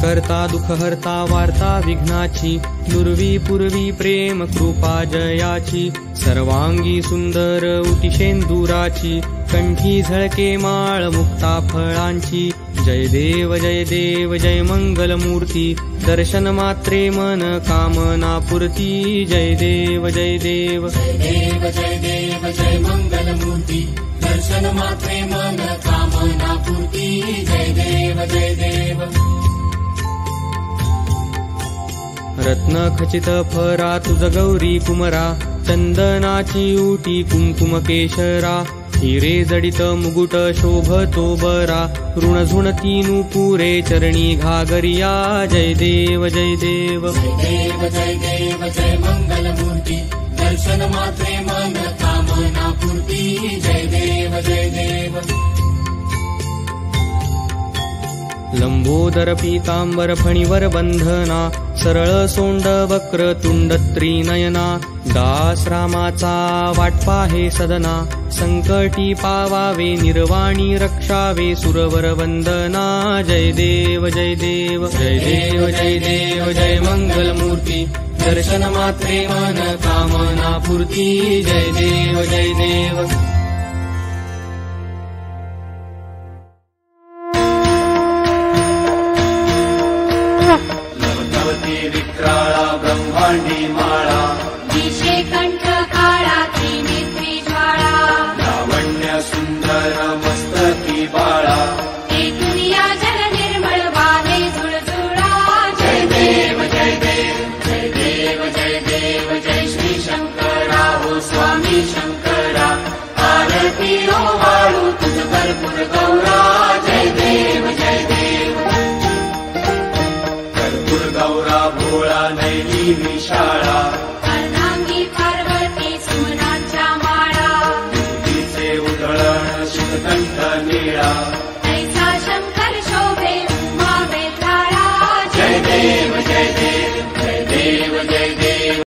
करता दुःखहर्ता वार्ता विघ्नाची, दुर्वी पूर्वी प्रेम कृपा जयाची, सर्वांगी सुंदर उटिशेंदुराची, कंठी झळके माळ मुक्ता फळांची। जय देव जय देव जय मंगलमूर्ती, दर्शन मात्रे मन कामना पूर्ती। जय देव जय देव जय देव जय देव जय मंगलमूर्ती, दर्शन मात्रे मन कामना पूर्ती। जय देव जय देव। रत्न खचित फरा तुझ गौरी कुमरा, चंदनाची उटी कुंकुम केशरा, हिरे जडित मुकुट शोभतो बरा, ऋण झुणती नुपुरे चरणी घागरिया। जय देव जय देव जय देव जय देव जय मंगलमूर्ती, दर्शन मात्रे मन कामना पूर्ती। जय देव जय देव। लंबोदर पीतांबर फणीवर बंधना, सरळ सोंड वक्र तुंड त्रिनयना, दास रामाचा वाटपा हे सदना, संकटी पावावे निर्वाणी रक्षावे सुरवर वंदना। जय देव जय देव जय देव जय देव जय मंगलमूर्ती, दर्शन मात्रे मन कामना पूर्ती। जय देव जय देव। विक्राळा ब्रह्मांडी माळा, दिशे कंठ काळा त्रिनेत्री ज्वाळा, लावण्य सुंदर मस्तकी बाळा, दुनिया जल निर्मळ वाहे झुळझुळा। जय देव जय देव जय देव जय देव जय श्री शंकरा हो स्वामी शंकरा, आरती ओ वाळू तुझ भरपूर गौरा।